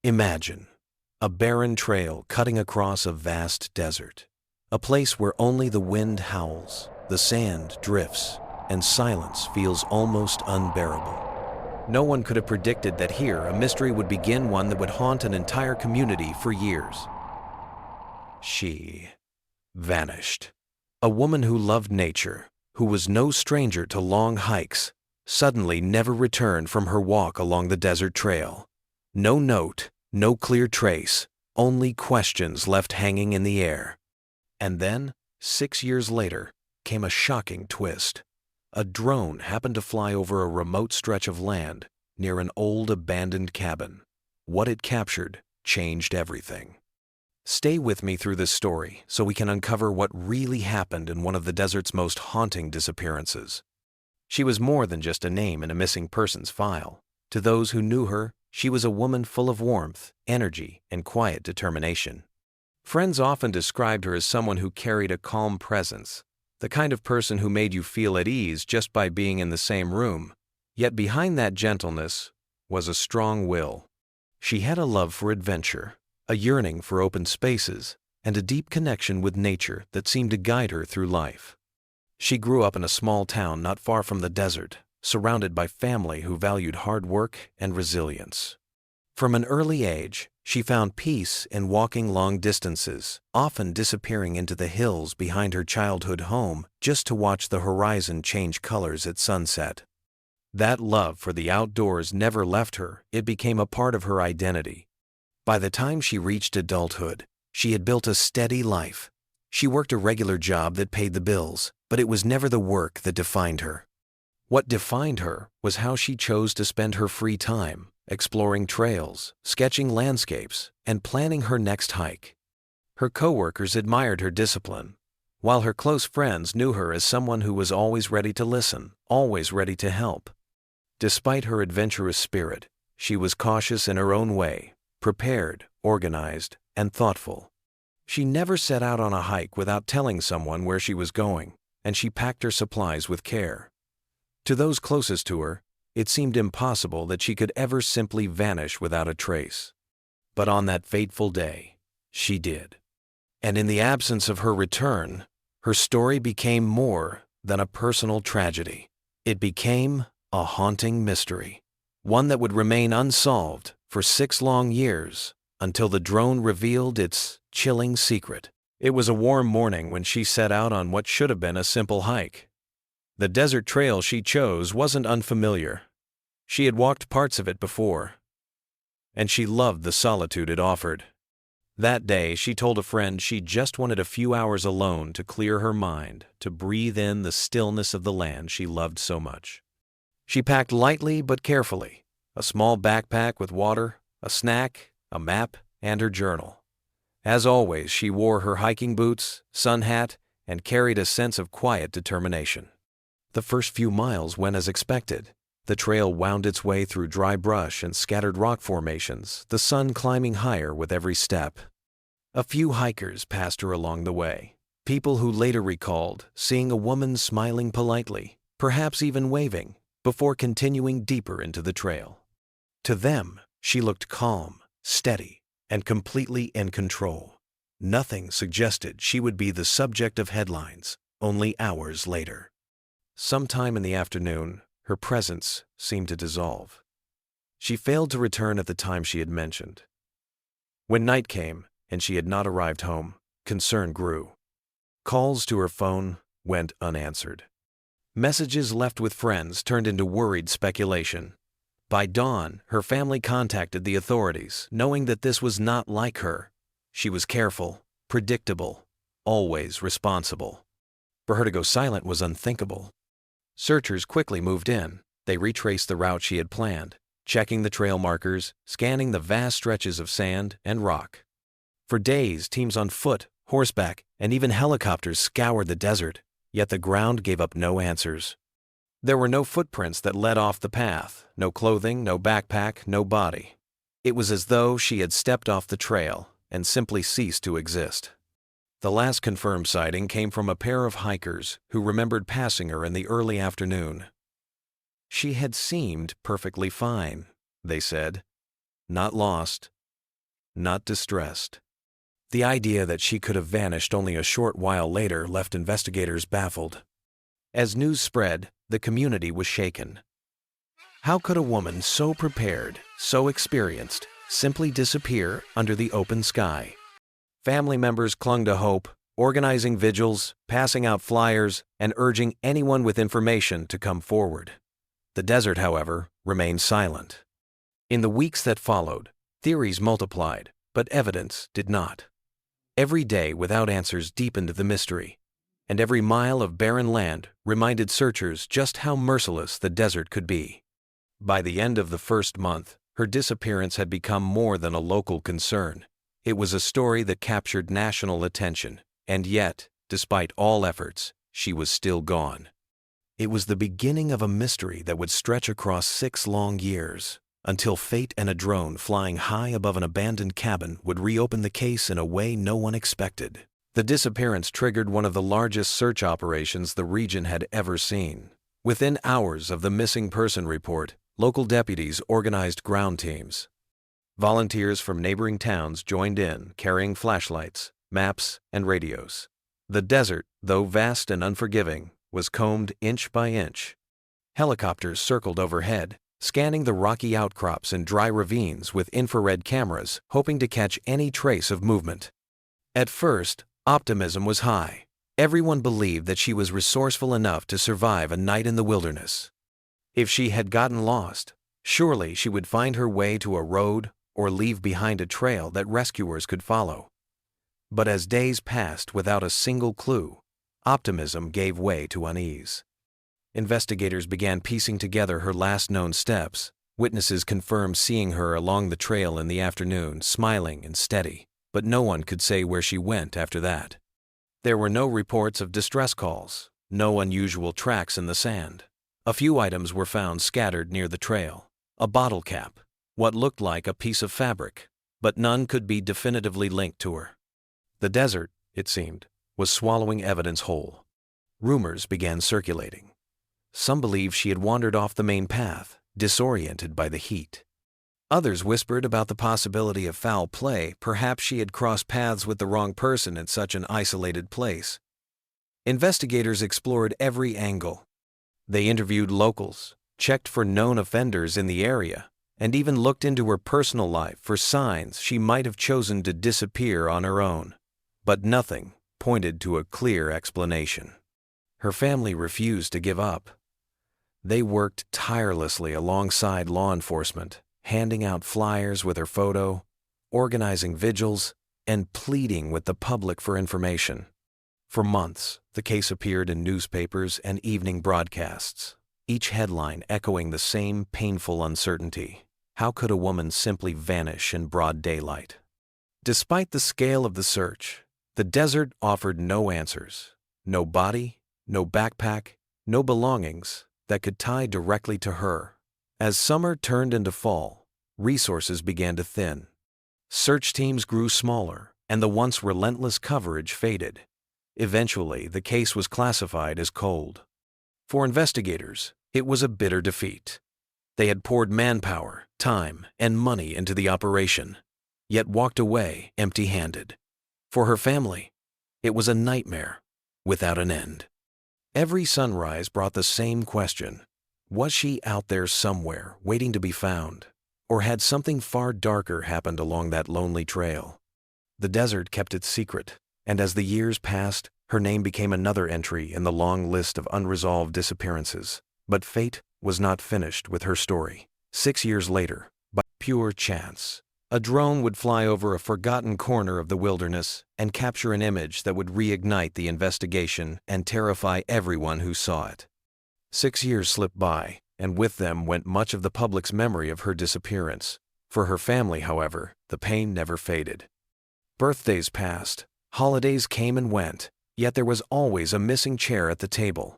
Imagine a barren trail cutting across a vast desert, a place where only the wind howls, the sand drifts, and silence feels almost unbearable. No one could have predicted that here a mystery would begin, one that would haunt an entire community for years. She vanished. A woman who loved nature, who was no stranger to long hikes, suddenly never returned from her walk along the desert trail. No note, no clear trace, only questions left hanging in the air. And then, 6 years later, came a shocking twist. A drone happened to fly over a remote stretch of land near an old abandoned cabin. What it captured changed everything. Stay with me through this story so we can uncover what really happened in one of the desert's most haunting disappearances. She was more than just a name in a missing persons file. To those who knew her, she was a woman full of warmth, energy, and quiet determination. Friends often described her as someone who carried a calm presence, the kind of person who made you feel at ease just by being in the same room. Yet behind that gentleness was a strong will. She had a love for adventure, a yearning for open spaces, and a deep connection with nature that seemed to guide her through life. She grew up in a small town not far from the desert, surrounded by family who valued hard work and resilience. From an early age, she found peace in walking long distances, often disappearing into the hills behind her childhood home just to watch the horizon change colors at sunset. That love for the outdoors never left her. It became a part of her identity. By the time she reached adulthood, she had built a steady life. She worked a regular job that paid the bills, but it was never the work that defined her. What defined her was how she chose to spend her free time, exploring trails, sketching landscapes, and planning her next hike. Her coworkers admired her discipline, while her close friends knew her as someone who was always ready to listen, always ready to help. Despite her adventurous spirit, she was cautious in her own way, prepared, organized, and thoughtful. She never set out on a hike without telling someone where she was going, and she packed her supplies with care. To those closest to her, it seemed impossible that she could ever simply vanish without a trace. But on that fateful day, she did. And in the absence of her return, her story became more than a personal tragedy. It became a haunting mystery, one that would remain unsolved for 6 long years until the drone revealed its chilling secret. It was a warm morning when she set out on what should have been a simple hike. The desert trail she chose wasn't unfamiliar. She had walked parts of it before, and she loved the solitude it offered. That day, she told a friend she just wanted a few hours alone to clear her mind, to breathe in the stillness of the land she loved so much. She packed lightly but carefully, a small backpack with water, a snack, a map, and her journal. As always, she wore her hiking boots, sun hat, and carried a sense of quiet determination. The first few miles went as expected. The trail wound its way through dry brush and scattered rock formations, the sun climbing higher with every step. A few hikers passed her along the way, people who later recalled seeing a woman smiling politely, perhaps even waving, before continuing deeper into the trail. To them, she looked calm, steady, and completely in control. Nothing suggested she would be the subject of headlines only hours later. Sometime in the afternoon, her presence seemed to dissolve. She failed to return at the time she had mentioned. When night came and she had not arrived home, concern grew. Calls to her phone went unanswered. Messages left with friends turned into worried speculation. By dawn, her family contacted the authorities, knowing that this was not like her. She was careful, predictable, always responsible. For her to go silent was unthinkable. Searchers quickly moved in. They retraced the route she had planned, checking the trail markers, scanning the vast stretches of sand and rock. For days, teams on foot, horseback, and even helicopters scoured the desert, yet the ground gave up no answers. There were no footprints that led off the path, no clothing, no backpack, no body. It was as though she had stepped off the trail and simply ceased to exist. The last confirmed sighting came from a pair of hikers who remembered passing her in the early afternoon. She had seemed perfectly fine, they said. Not lost, not distressed. The idea that she could have vanished only a short while later left investigators baffled. As news spread, the community was shaken. How could a woman so prepared, so experienced, simply disappear under the open sky? Family members clung to hope, organizing vigils, passing out flyers, and urging anyone with information to come forward. The desert, however, remained silent. In the weeks that followed, theories multiplied, but evidence did not. Every day without answers deepened the mystery, and every mile of barren land reminded searchers just how merciless the desert could be. By the end of the first month, her disappearance had become more than a local concern. It was a story that captured national attention, and yet, despite all efforts, she was still gone. It was the beginning of a mystery that would stretch across 6 long years, until fate and a drone flying high above an abandoned cabin would reopen the case in a way no one expected. The disappearance triggered one of the largest search operations the region had ever seen. Within hours of the missing person report, local deputies organized ground teams. Volunteers from neighboring towns joined in, carrying flashlights, maps, and radios. The desert, though vast and unforgiving, was combed inch by inch. Helicopters circled overhead, scanning the rocky outcrops and dry ravines with infrared cameras, hoping to catch any trace of movement. At first, optimism was high. Everyone believed that she was resourceful enough to survive a night in the wilderness. If she had gotten lost, surely she would find her way to a road or leave behind a trail that rescuers could follow. But as days passed without a single clue, optimism gave way to unease. Investigators began piecing together her last known steps. Witnesses confirmed seeing her along the trail in the afternoon, smiling and steady, but no one could say where she went after that. There were no reports of distress calls, no unusual tracks in the sand. A few items were found scattered near the trail. A bottle cap, what looked like a piece of fabric, but none could be definitively linked to her. The desert, it seemed, was swallowing evidence whole. Rumors began circulating. Some believed she had wandered off the main path, disoriented by the heat. Others whispered about the possibility of foul play. Perhaps she had crossed paths with the wrong person in such an isolated place. Investigators explored every angle. They interviewed locals, checked for known offenders in the area, and even looked into her personal life for signs she might have chosen to disappear on her own. But nothing pointed to a clear explanation. Her family refused to give up. They worked tirelessly alongside law enforcement, handing out flyers with her photo, organizing vigils, and pleading with the public for information. For months, the case appeared in newspapers and evening broadcasts, each headline echoing the same painful uncertainty. How could a woman simply vanish in broad daylight? Despite the scale of the search, the desert offered no answers, no body, no backpack, no belongings that could tie directly to her. As summer turned into fall, resources began to thin. Search teams grew smaller, and the once relentless coverage faded. Eventually, the case was classified as cold. For investigators, it was a bitter defeat. They had poured manpower, time, and money into the operation, yet walked away empty-handed. For her family, it was a nightmare without an end. Every sunrise brought the same question. Was she out there somewhere, waiting to be found? Or had something far darker happened along that lonely trail? The desert kept its secret, and as the years passed, her name became another entry in the long list of unresolved disappearances. But fate was not finished with her story. 6 years later, by pure chance, a drone would fly over a forgotten corner of the wilderness and capture an image that would reignite the investigation and terrify everyone who saw it. 6 years slipped by, and with them went much of the public's memory of her disappearance. For her family, however, the pain never faded. Birthdays passed, holidays came and went, yet there was always a missing chair at the table.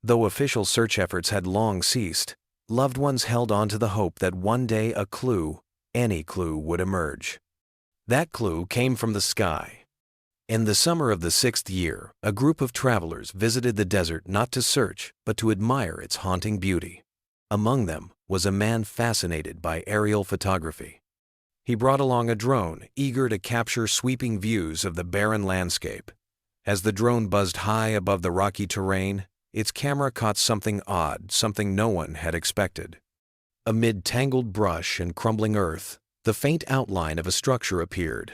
Though official search efforts had long ceased, loved ones held on to the hope that one day a clue, any clue, would emerge. That clue came from the sky. In the summer of the 6th year, a group of travelers visited the desert not to search, but to admire its haunting beauty. Among them was a man fascinated by aerial photography. He brought along a drone, eager to capture sweeping views of the barren landscape. As the drone buzzed high above the rocky terrain, its camera caught something odd, something no one had expected. Amid tangled brush and crumbling earth, the faint outline of a structure appeared.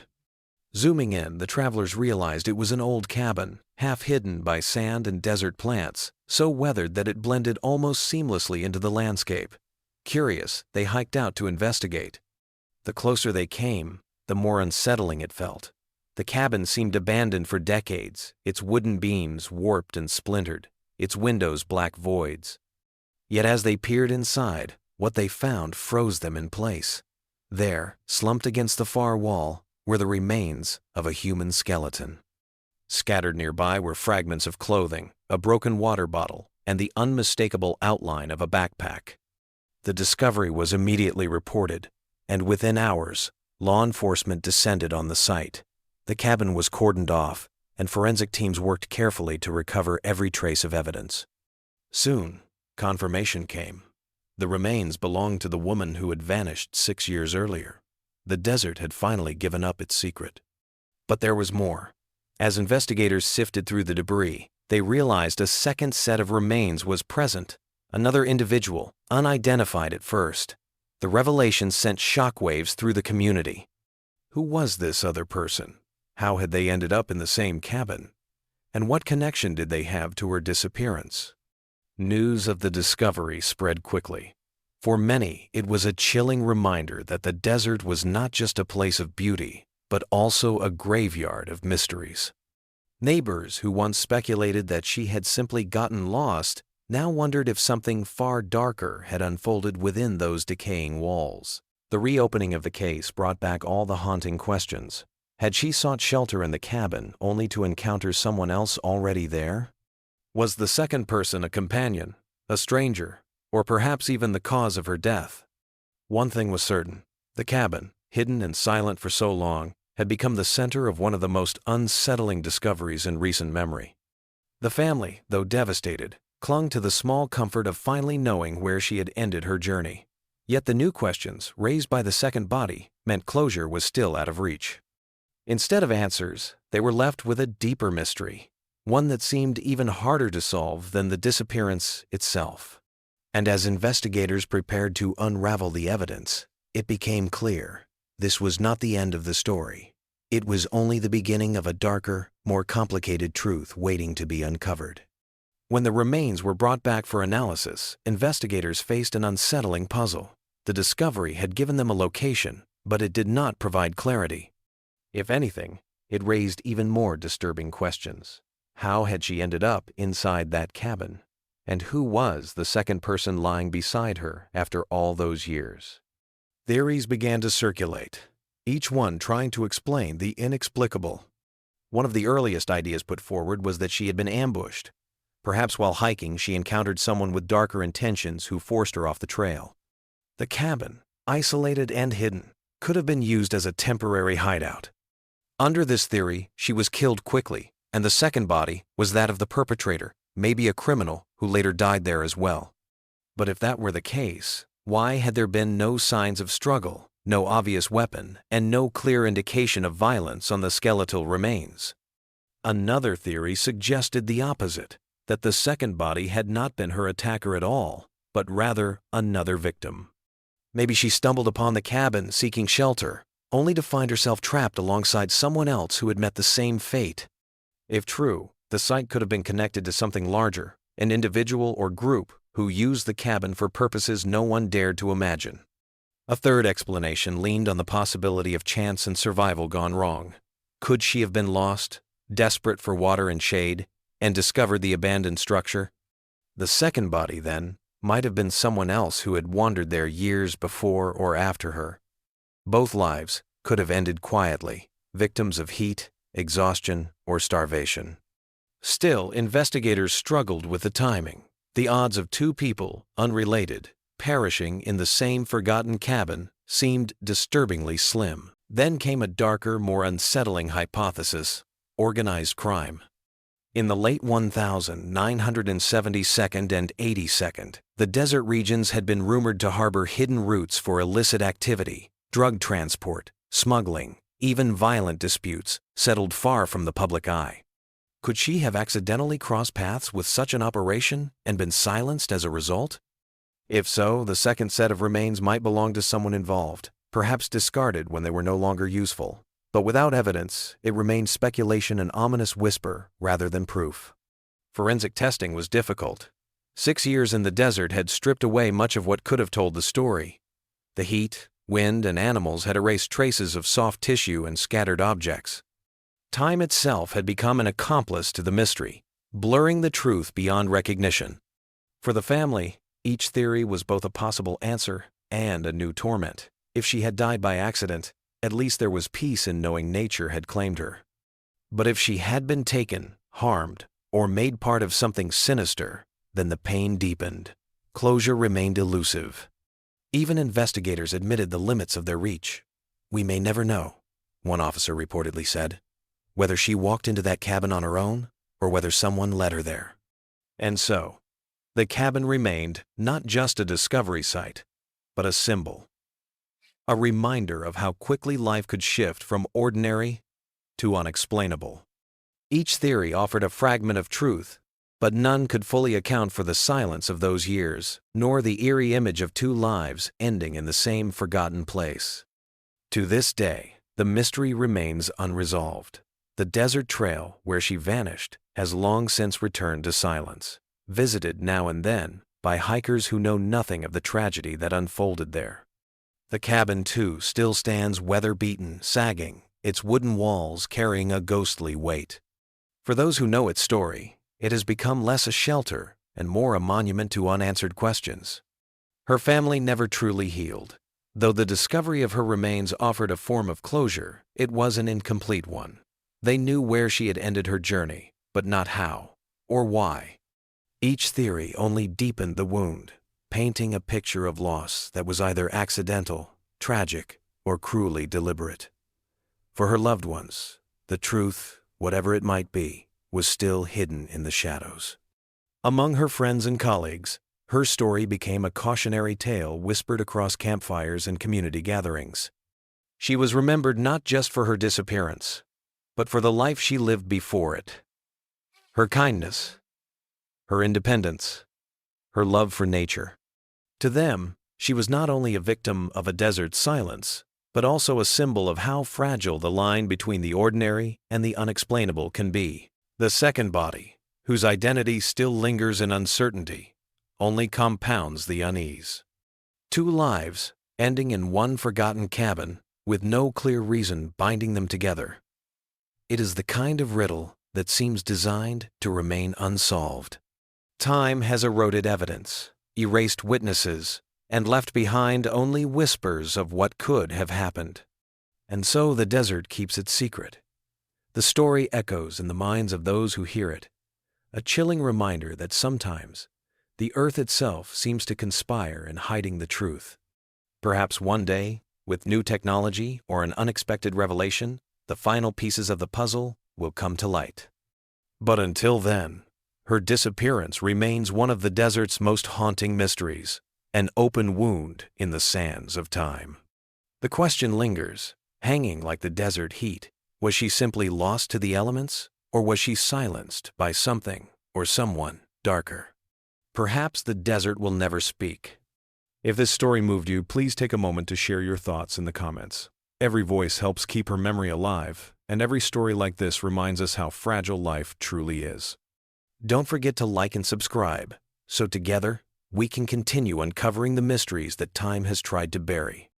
Zooming in, the travelers realized it was an old cabin, half hidden by sand and desert plants, so weathered that it blended almost seamlessly into the landscape. Curious, they hiked out to investigate. The closer they came, the more unsettling it felt. The cabin seemed abandoned for decades, its wooden beams warped and splintered, its windows black voids. Yet as they peered inside, what they found froze them in place. There, slumped against the far wall, were the remains of a human skeleton. Scattered nearby were fragments of clothing, a broken water bottle, and the unmistakable outline of a backpack. The discovery was immediately reported, and within hours, law enforcement descended on the site. The cabin was cordoned off, and forensic teams worked carefully to recover every trace of evidence. Soon, confirmation came. The remains belonged to the woman who had vanished 6 years earlier. The desert had finally given up its secret. But there was more. As investigators sifted through the debris, they realized a second set of remains was present. Another individual, unidentified at first. The revelation sent shockwaves through the community. Who was this other person? How had they ended up in the same cabin? And what connection did they have to her disappearance? News of the discovery spread quickly. For many, it was a chilling reminder that the desert was not just a place of beauty, but also a graveyard of mysteries. Neighbors who once speculated that she had simply gotten lost now wondered if something far darker had unfolded within those decaying walls. The reopening of the case brought back all the haunting questions. Had she sought shelter in the cabin only to encounter someone else already there? Was the second person a companion, a stranger, or perhaps even the cause of her death? One thing was certain: the cabin, hidden and silent for so long, had become the center of one of the most unsettling discoveries in recent memory. The family, though devastated, clung to the small comfort of finally knowing where she had ended her journey. Yet the new questions raised by the second body meant closure was still out of reach. Instead of answers, they were left with a deeper mystery, one that seemed even harder to solve than the disappearance itself. And as investigators prepared to unravel the evidence, it became clear this was not the end of the story. It was only the beginning of a darker, more complicated truth waiting to be uncovered. When the remains were brought back for analysis, investigators faced an unsettling puzzle. The discovery had given them a location, but it did not provide clarity. If anything, it raised even more disturbing questions. How had she ended up inside that cabin? And who was the second person lying beside her after all those years? Theories began to circulate, each one trying to explain the inexplicable. One of the earliest ideas put forward was that she had been ambushed. Perhaps while hiking, she encountered someone with darker intentions who forced her off the trail. The cabin, isolated and hidden, could have been used as a temporary hideout. Under this theory, she was killed quickly, and the second body was that of the perpetrator, maybe a criminal who later died there as well. But if that were the case, why had there been no signs of struggle, no obvious weapon, and no clear indication of violence on the skeletal remains? Another theory suggested the opposite, that the second body had not been her attacker at all, but rather another victim. Maybe she stumbled upon the cabin seeking shelter, only to find herself trapped alongside someone else who had met the same fate. If true, the site could have been connected to something larger, an individual or group who used the cabin for purposes no one dared to imagine. A third explanation leaned on the possibility of chance and survival gone wrong. Could she have been lost, desperate for water and shade, and discovered the abandoned structure? The second body, then, might have been someone else who had wandered there years before or after her. Both lives could have ended quietly, victims of heat, exhaustion, or starvation. Still, investigators struggled with the timing. The odds of two people, unrelated, perishing in the same forgotten cabin seemed disturbingly slim. Then came a darker, more unsettling hypothesis: organized crime. In the late 1972nd and 82nd, the desert regions had been rumored to harbor hidden routes for illicit activity, Drug transport, smuggling, even violent disputes settled far from the public eye. Could she have accidentally crossed paths with such an operation and been silenced as a result? If so, the second set of remains might belong to someone involved, perhaps discarded when they were no longer useful. But without evidence, it remained speculation and ominous whisper rather than proof. Forensic testing was difficult. 6 years in the desert had stripped away much of what could have told the story. The heat, wind, and animals had erased traces of soft tissue and scattered objects. Time itself had become an accomplice to the mystery, blurring the truth beyond recognition. For the family, each theory was both a possible answer and a new torment. If she had died by accident, at least there was peace in knowing nature had claimed her. But if she had been taken, harmed, or made part of something sinister, then the pain deepened. Closure remained elusive. Even investigators admitted the limits of their reach. "We may never know," one officer reportedly said, "whether she walked into that cabin on her own or whether someone led her there." And so, the cabin remained not just a discovery site, but a symbol. A reminder of how quickly life could shift from ordinary to unexplainable. Each theory offered a fragment of truth, but none could fully account for the silence of those years, nor the eerie image of two lives ending in the same forgotten place. To this day, the mystery remains unresolved. The desert trail where she vanished has long since returned to silence, visited now and then by hikers who know nothing of the tragedy that unfolded there. The cabin, too, still stands weather-beaten, sagging, its wooden walls carrying a ghostly weight. For those who know its story, it has become less a shelter and more a monument to unanswered questions. Her family never truly healed. Though the discovery of her remains offered a form of closure, it was an incomplete one. They knew where she had ended her journey, but not how or why. Each theory only deepened the wound, painting a picture of loss that was either accidental, tragic, or cruelly deliberate. For her loved ones, the truth, whatever it might be, was still hidden in the shadows. Among her friends and colleagues, her story became a cautionary tale whispered across campfires and community gatherings. She was remembered not just for her disappearance, but for the life she lived before it. Her kindness, her independence, her love for nature. To them, she was not only a victim of a desert silence, but also a symbol of how fragile the line between the ordinary and the unexplainable can be. The second body, whose identity still lingers in uncertainty, only compounds the unease. Two lives, ending in one forgotten cabin, with no clear reason binding them together. It is the kind of riddle that seems designed to remain unsolved. Time has eroded evidence, erased witnesses, and left behind only whispers of what could have happened. And so the desert keeps its secret. The story echoes in the minds of those who hear it, a chilling reminder that sometimes the earth itself seems to conspire in hiding the truth. Perhaps one day, with new technology or an unexpected revelation, the final pieces of the puzzle will come to light. But until then, her disappearance remains one of the desert's most haunting mysteries, an open wound in the sands of time. The question lingers, hanging like the desert heat. Was she simply lost to the elements, or was she silenced by something or someone darker? Perhaps the desert will never speak. If this story moved you, please take a moment to share your thoughts in the comments. Every voice helps keep her memory alive, and every story like this reminds us how fragile life truly is. Don't forget to like and subscribe, so together we can continue uncovering the mysteries that time has tried to bury.